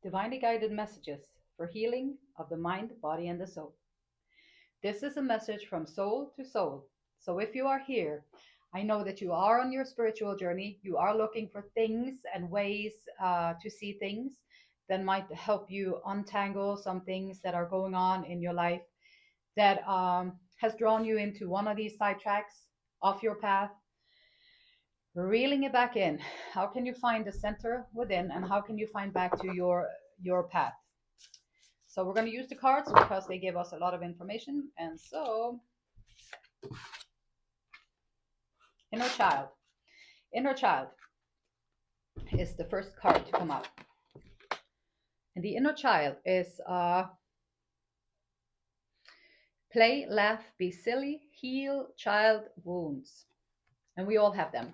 Divinely guided messages for healing of the mind, body, and the soul. This is a message from soul to soul. So if you are here, I know that you are on your spiritual journey. You are looking for things and ways to see things that might help you untangle some things that are going on in your life that has drawn you into one of these sidetracks off your path. Reeling it back in. How can you find the center within, and how can you find back to your path? So we're going to use the cards because they give us a lot of information. And so, inner child. Inner child is the first card to come out. And the inner child is play, laugh, be silly, heal child wounds. And we all have them.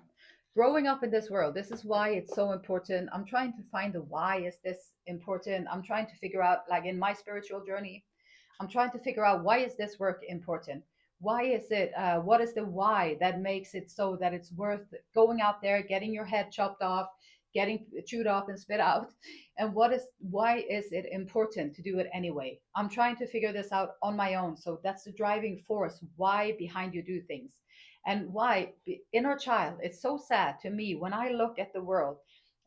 Growing up in this world, this is why it's so important. I'm trying to find the why is this important. I'm trying to figure out, like in my spiritual journey, I'm trying to figure out why is this work important? Why is it? What is the why that makes it so that it's worth going out there, getting your head chopped off, getting chewed off and spit out? And why is it important to do it anyway? I'm trying to figure this out on my own. So that's the driving force why behind you do things. And why inner child, it's so sad to me when I look at the world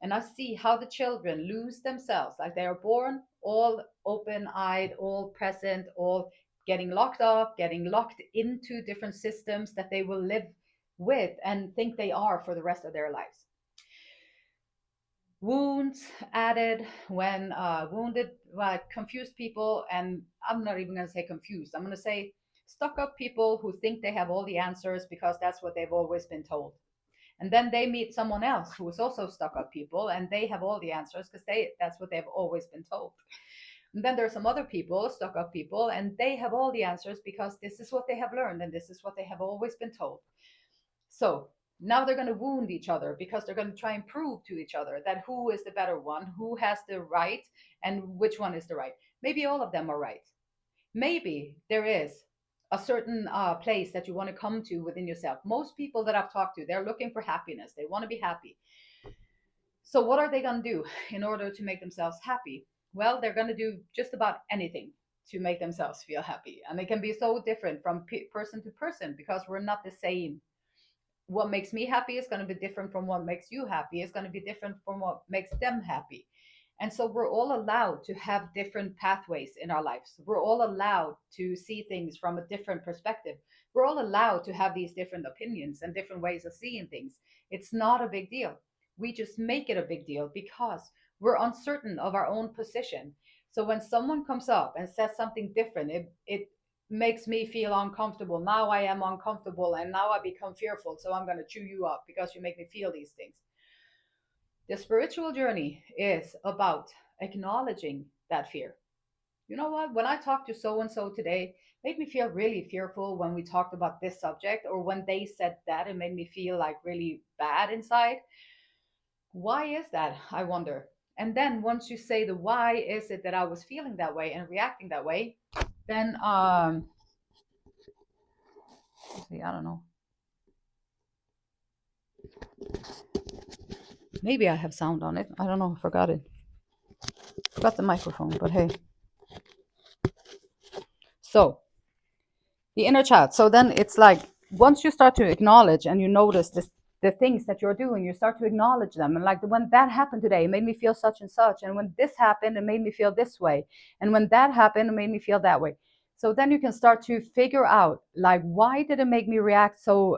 and I see how the children lose themselves, like they are born all open eyed, all present, all getting locked up, getting locked into different systems that they will live with and think they are for the rest of their lives. Wounds added when wounded, confused people, and I'm not even going to say confused, I'm going to say stuck up people who think they have all the answers because that's what they've always been told. And then they meet someone else who is also stuck up people and they have all the answers because that's what they've always been told. And then there's some other people, stuck up people, and they have all the answers because this is what they have learned and this is what they have always been told. So now they're going to wound each other because they're going to try and prove to each other that who is the better one, who has the right, and which one is the right. Maybe all of them are right. Maybe there is a certain place that you want to come to within yourself. Most people that I've talked to, they're looking for happiness. They want to be happy. So what are they going to do in order to make themselves happy? Well, they're going to do just about anything to make themselves feel happy. And it can be so different from person to person because we're not the same. What makes me happy is going to be different from what makes you happy. It's going to be different from what makes them happy. And so we're all allowed to have different pathways in our lives. We're all allowed to see things from a different perspective. We're all allowed to have these different opinions and different ways of seeing things. It's not a big deal. We just make it a big deal because we're uncertain of our own position. So when someone comes up and says something different, it makes me feel uncomfortable. Now I am uncomfortable and now I become fearful. So I'm going to chew you up because you make me feel these things. The spiritual journey is about acknowledging that fear. You know what? When I talked to so and so today, it made me feel really fearful when we talked about this subject, or when they said that, it made me feel like really bad inside. Why is that? I wonder. And then once you say the why is it that I was feeling that way and reacting that way, then see, I don't know. Maybe I have sound on it. I don't know. I forgot it. Forgot the microphone, but hey. So the inner child. So then it's like once you start to acknowledge and you notice this, the things that you're doing, you start to acknowledge them. And like when that happened today, it made me feel such and such. And when this happened, it made me feel this way. And when that happened, it made me feel that way. So then you can start to figure out, like, why did it make me react so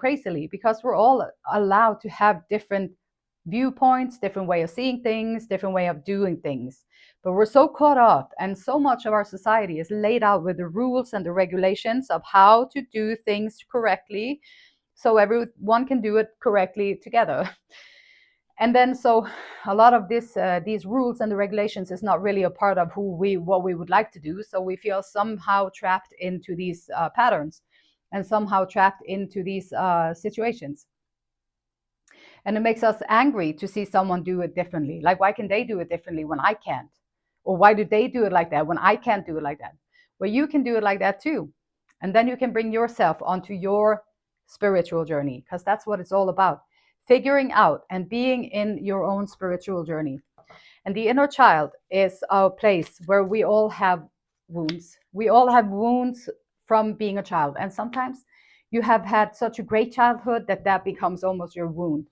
crazily? Because we're all allowed to have different viewpoints, different way of seeing things, different way of doing things. But we're so caught up, and so much of our society is laid out with the rules and the regulations of how to do things correctly, so everyone can do it correctly together. And then so a lot of these rules and the regulations is not really a part of what we would like to do. So we feel somehow trapped into these patterns and somehow trapped into these situations. And it makes us angry to see someone do it differently. Like, why can they do it differently when I can't? Or why do they do it like that when I can't do it like that? Well, you can do it like that too. And then you can bring yourself onto your spiritual journey, because that's what it's all about. Figuring out and being in your own spiritual journey. And the inner child is our place where we all have wounds. We all have wounds from being a child. And sometimes you have had such a great childhood that that becomes almost your wound.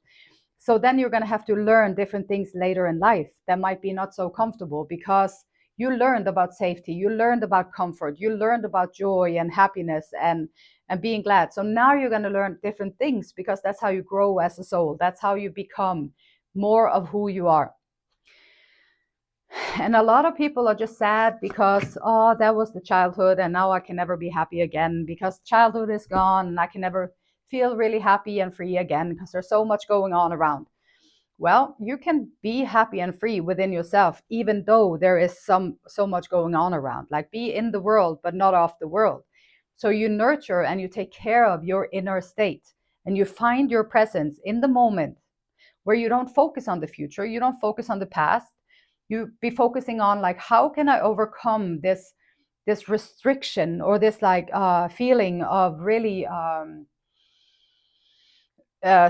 So then you're going to have to learn different things later in life that might be not so comfortable, because you learned about safety, you learned about comfort, you learned about joy and happiness and being glad. So now you're going to learn different things, because that's how you grow as a soul. That's how you become more of who you are. And a lot of people are just sad because, oh, that was the childhood and now I can never be happy again, because childhood is gone and I can never feel really happy and free again because there's so much going on around. Well, you can be happy and free within yourself, even though there is so much going on around. Like, be in the world, but not off the world. So you nurture and you take care of your inner state, and you find your presence in the moment, where you don't focus on the future, you don't focus on the past. You be focusing on, like, how can I overcome this restriction, or this like feeling of really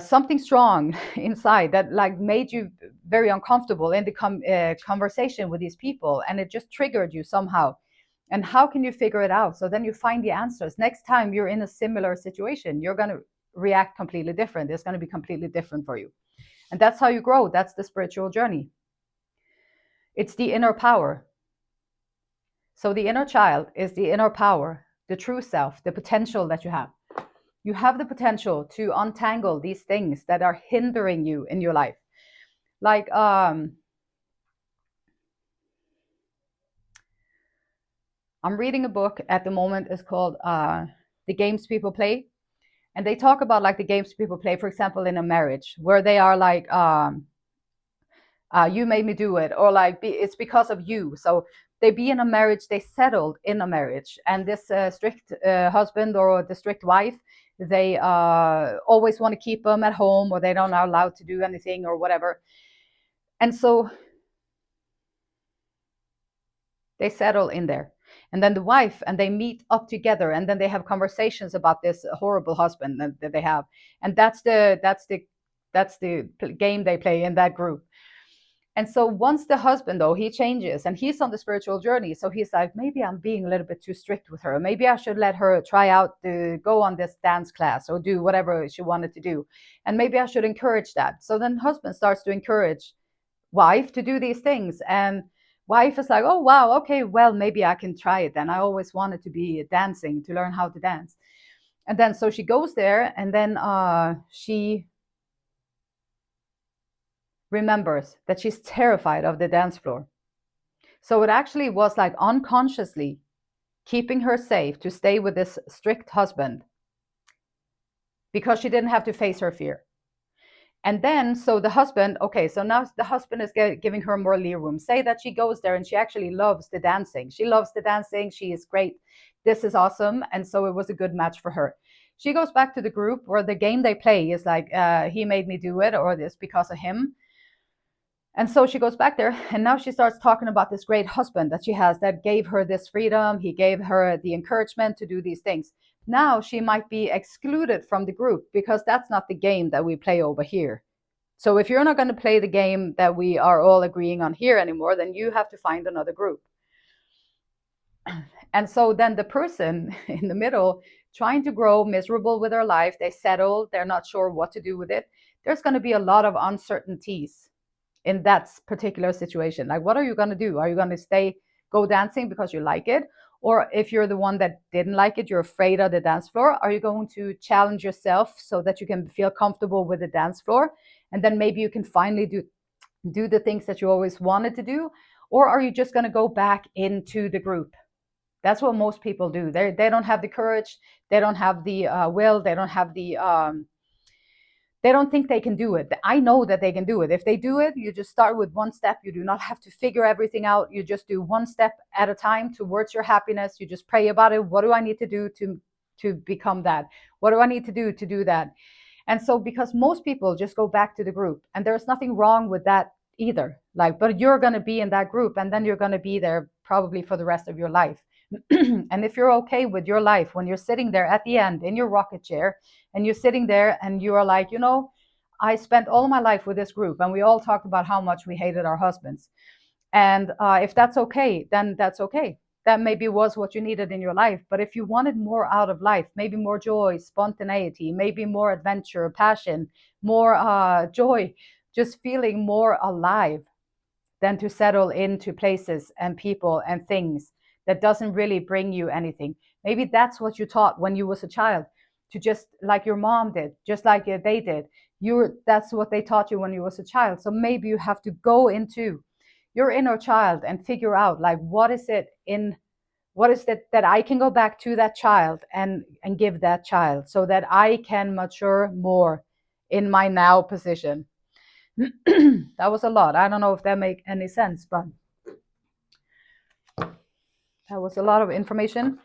something strong inside that like made you very uncomfortable in the conversation with these people, and it just triggered you somehow. And how can you figure it out? So then you find the answers. Next time you're in a similar situation, you're going to react completely different. It's going to be completely different for you. And that's how you grow. That's the spiritual journey. It's the inner power. So the inner child is the inner power, the true self, the potential that you have. You have the potential to untangle these things that are hindering you in your life. Like, I'm reading a book at the moment. It's called The Games People Play. And they talk about like the games people play, for example, in a marriage, where they are like, you made me do it, or like, it's because of you. So they be in a marriage, they settled in a marriage, and this strict husband or the strict wife, they always want to keep them at home, or they don't are allowed to do anything or whatever. And so they settle in there, and then the wife and they meet up together, and then they have conversations about this horrible husband that they have. And that's the game they play in that group. And so once the husband, though, he changes and he's on the spiritual journey, so he's like, maybe I'm being a little bit too strict with her. Maybe I should let her try out to go on this dance class or do whatever she wanted to do. And maybe I should encourage that. So then husband starts to encourage wife to do these things. And wife is like, oh, wow, okay, well, maybe I can try it then. I always wanted to be dancing, to learn how to dance. And then so she goes there, and then she remembers that she's terrified of the dance floor. So it actually was like unconsciously keeping her safe to stay with this strict husband, because she didn't have to face her fear. And then, so the husband, okay, so now the husband is giving her more leeway room. Say that she goes there and she actually loves the dancing. She loves the dancing. She is great. This is awesome. And so it was a good match for her. She goes back to the group where the game they play is like, he made me do it, or this because of him. And so she goes back there, and now she starts talking about this great husband that she has that gave her this freedom. He gave her the encouragement to do these things. Now she might be excluded from the group because that's not the game that we play over here. So if you're not going to play the game that we are all agreeing on here anymore, then you have to find another group. And so then the person in the middle, trying to grow, miserable with their life, they settle, they're not sure what to do with it. There's going to be a lot of uncertainties in that particular situation. Like, what are you going to do? Are you going to go dancing because you like it? Or if you're the one that didn't like it, you're afraid of the dance floor, are you going to challenge yourself so that you can feel comfortable with the dance floor? And then maybe you can finally do the things that you always wanted to do? Or are you just going to go back into the group? That's what most people do. They don't have the courage. They don't have the will. They don't have the they don't think they can do it. I know that they can do it. If they do it, you just start with one step. You do not have to figure everything out. You just do one step at a time towards your happiness. You just pray about it. What do I need to do to become that? What do I need to do that? And so, because most people just go back to the group, and there's nothing wrong with that either. Like, but you're going to be in that group, and then you're going to be there probably for the rest of your life. And if you're okay with your life, when you're sitting there at the end in your rocket chair, and you're sitting there and you are like, I spent all my life with this group, and we all talked about how much we hated our husbands. And if that's okay, then that's okay. That maybe was what you needed in your life. But if you wanted more out of life, maybe more joy, spontaneity, maybe more adventure, passion, more joy, just feeling more alive, than to settle into places and people and things that doesn't really bring you anything. Maybe that's what you taught when you was a child, to just like your mom did, just like they did. That's what they taught you when you was a child. So maybe you have to go into your inner child and figure out, like, what is it that I can go back to that child and give that child, so that I can mature more in my now position. That was a lot. I don't know if that make any sense, but that was a lot of information.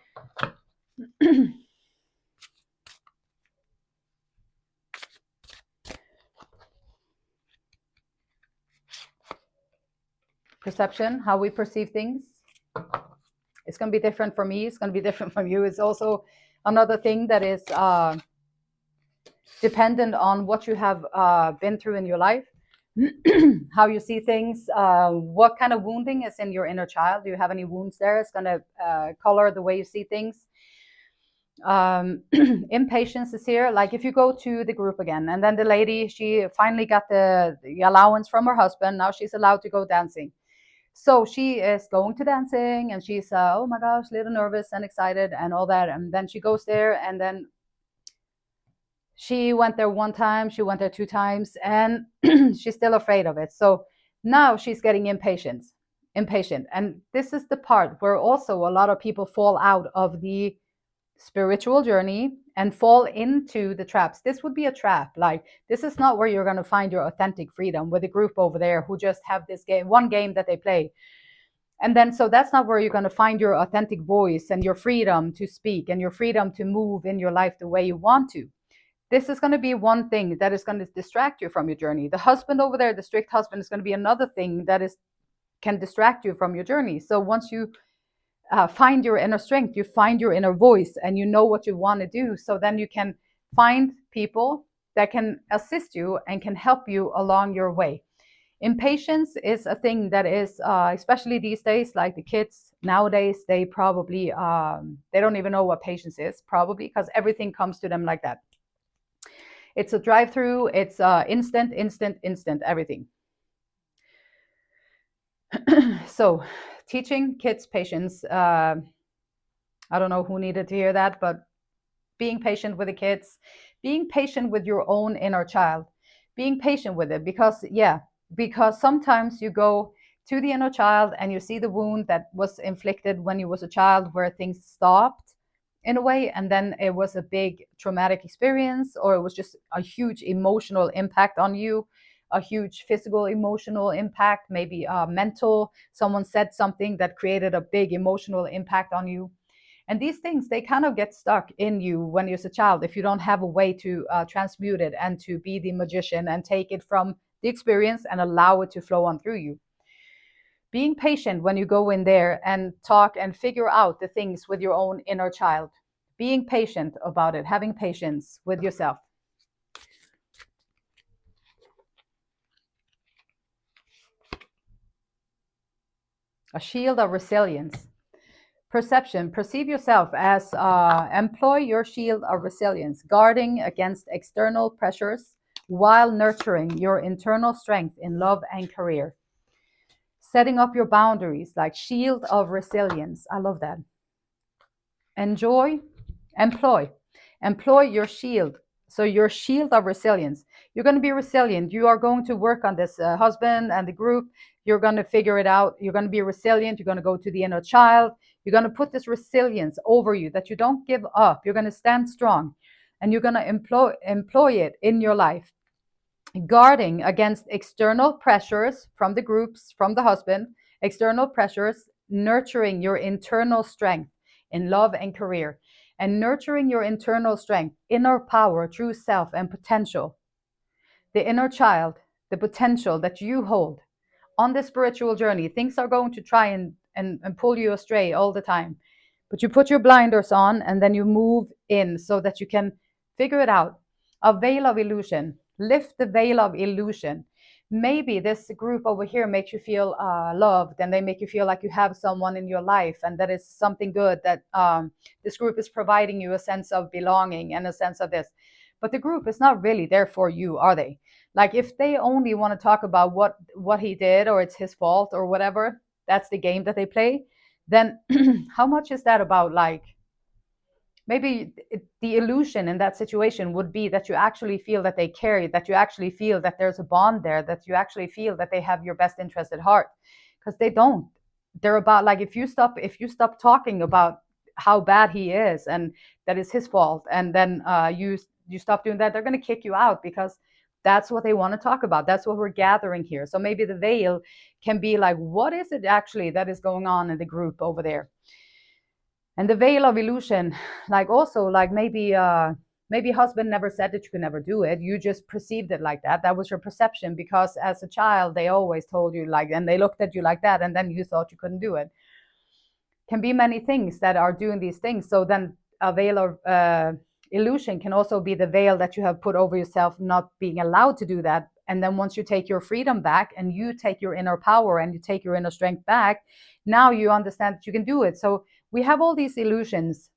Perception, how we perceive things. It's going to be different for me. It's going to be different from you. It's also another thing that is dependent on what you have been through in your life, how you see things, what kind of wounding is in your inner child. Do you have any wounds there? It's going to color the way you see things. Impatience is here. Like if you go to the group again, and then the lady, she finally got the allowance from her husband. Now she's allowed to go dancing. So she is going to dancing, and she's oh my gosh, a little nervous and excited and all that. And then she goes there, and then she went there one time, she went there two times, and she's still afraid of it. So now she's getting impatient. And this is the part where also a lot of people fall out of the spiritual journey and fall into the traps. This would be a trap. Like, this is not where you're going to find your authentic freedom, with a group over there who just have this one game that they play. And then, so that's not where you're going to find your authentic voice and your freedom to speak and your freedom to move in your life the way you want to. This is going to be one thing that is going to distract you from your journey. The husband over there, the strict husband, is going to be another thing that can distract you from your journey. So once you find your inner strength, you find your inner voice, and you know what you want to do, so then you can find people that can assist you and can help you along your way. Impatience is a thing that is, especially these days, like the kids nowadays, they probably, they don't even know what patience is, probably because everything comes to them like that. It's a drive-through, it's instant, everything. So teaching kids patience, I don't know who needed to hear that, but being patient with the kids, being patient with your own inner child, being patient with it, because sometimes you go to the inner child and you see the wound that was inflicted when you was a child, where things stopped in a way, and then it was a big traumatic experience, or it was just a huge emotional impact on you, a huge physical emotional impact, maybe mental. Someone said something that created a big emotional impact on you. And these things, they kind of get stuck in you when you're a child, if you don't have a way to transmute it and to be the magician and take it from the experience and allow it to flow on through you. Being patient when you go in there and talk and figure out the things with your own inner child. Being patient about it, having patience with yourself. A shield of resilience. Perception. Perceive yourself as employ your shield of resilience, guarding against external pressures while nurturing your internal strength in love and career. Setting up your boundaries, like shield of resilience. I love that. Employ your shield. So your shield of resilience. You're going to be resilient. You are going to work on this husband and the group. You're going to figure it out. You're going to be resilient. You're going to go to the inner child. You're going to put this resilience over you, that you don't give up. You're going to stand strong, and you're going to employ it in your life, guarding against external pressures from the groups, from the husband, external pressures, nurturing your internal strength in love and career, and nurturing your internal strength, inner power, true self, and potential. The inner child, the potential that you hold on this spiritual journey. Things are going to try and pull you astray all the time, but you put your blinders on, and then you move in so that you can figure it out. A veil of illusion. Lift the veil of illusion. maybe this group over here makes you feel loved, and they make you feel like you have someone in your life, and that is something good, that this group is providing you a sense of belonging and a sense of this. But the group is not really there for you, are they? Like, if they only want to talk about what he did, or it's his fault or whatever, that's the game that they play, then how much is that about, like, maybe the illusion in that situation would be that you actually feel that they care, that you actually feel that there's a bond there, that you actually feel that they have your best interest at heart, because they don't. They're about, like, if you stop talking about how bad he is and that is his fault, and then you stop doing that, they're going to kick you out, because that's what they want to talk about. That's what we're gathering here. So maybe the veil can be like, what is it actually that is going on in the group over there? And the veil of illusion, like, also, like, maybe husband never said that you could never do it, you just perceived it like that. That was your perception, because as a child they always told you, like, and they looked at you like that, and then you thought you couldn't do it. Can be many things that are doing these things. So then a veil of illusion can also be the veil that you have put over yourself, not being allowed to do that. And then once you take your freedom back, and you take your inner power, and you take your inner strength back, now you understand that you can do it. So we have all these illusions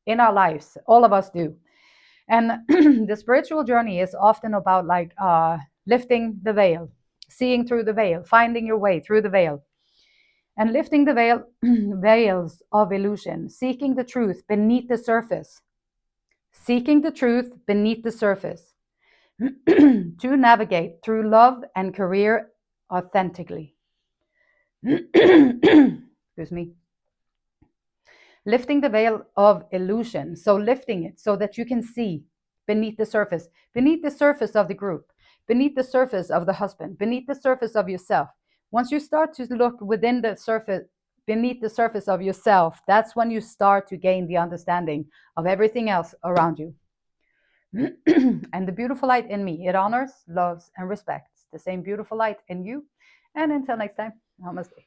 in our lives, all of us do. And the spiritual journey is often about, like, lifting the veil, seeing through the veil, finding your way through the veil, and lifting the veils of illusion, seeking the truth beneath the surface, seeking the truth beneath the surface, to navigate through love and career authentically. Excuse me. Lifting the veil of illusion. So lifting it so that you can see beneath the surface of the group, beneath the surface of the husband, beneath the surface of yourself. Once you start to look within the surface, beneath the surface of yourself, that's when you start to gain the understanding of everything else around you. And the beautiful light in me, it honors, loves, and respects the same beautiful light in you. And until next time, namaste.